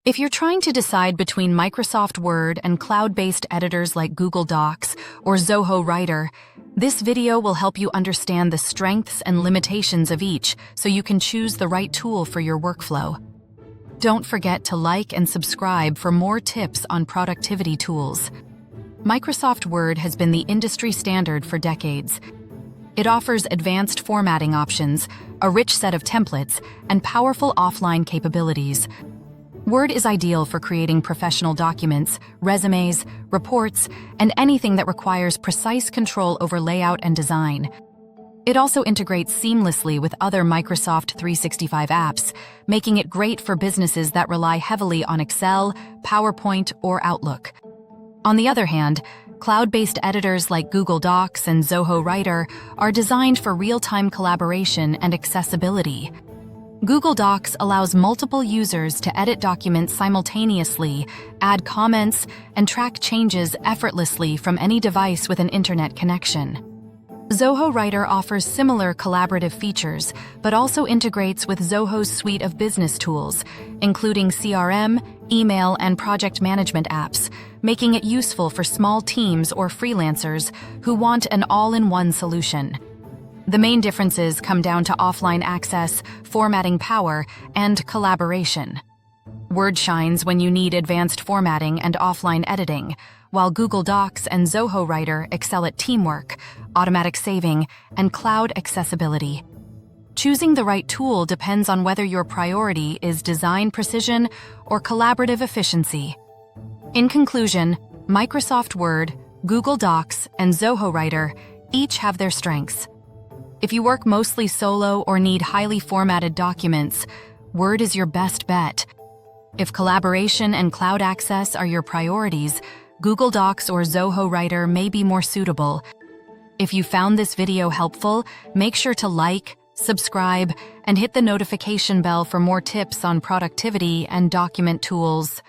If you're trying to decide between Microsoft Word and cloud-based editors like Google Docs or Zoho Writer, this video will help you understand the strengths and limitations of each so you can choose the right tool for your workflow. Don't forget to like and subscribe for more tips on productivity tools. Microsoft Word has been the industry standard for decades. It offers advanced formatting options, a rich set of templates, and powerful offline capabilities. Word is ideal for creating professional documents, resumes, reports, and anything that requires precise control over layout and design. It also integrates seamlessly with other Microsoft 365 apps, making it great for businesses that rely heavily on Excel, PowerPoint, or Outlook. On the other hand, cloud-based editors like Google Docs and Zoho Writer are designed for real-time collaboration and accessibility. Google Docs allows multiple users to edit documents simultaneously, add comments, and track changes effortlessly from any device with an internet connection. Zoho Writer offers similar collaborative features, but also integrates with Zoho's suite of business tools, including CRM, email, and project management apps, making it useful for small teams or freelancers who want an all-in-one solution. The main differences come down to offline access, formatting power, and collaboration. Word shines when you need advanced formatting and offline editing, while Google Docs and Zoho Writer excel at teamwork, automatic saving, and cloud accessibility. Choosing the right tool depends on whether your priority is design precision or collaborative efficiency. In conclusion, Microsoft Word, Google Docs, and Zoho Writer each have their strengths. If you work mostly solo or need highly formatted documents, Word is your best bet. If collaboration and cloud access are your priorities, Google Docs or Zoho Writer may be more suitable. If you found this video helpful, make sure to like, subscribe, and hit the notification bell for more tips on productivity and document tools.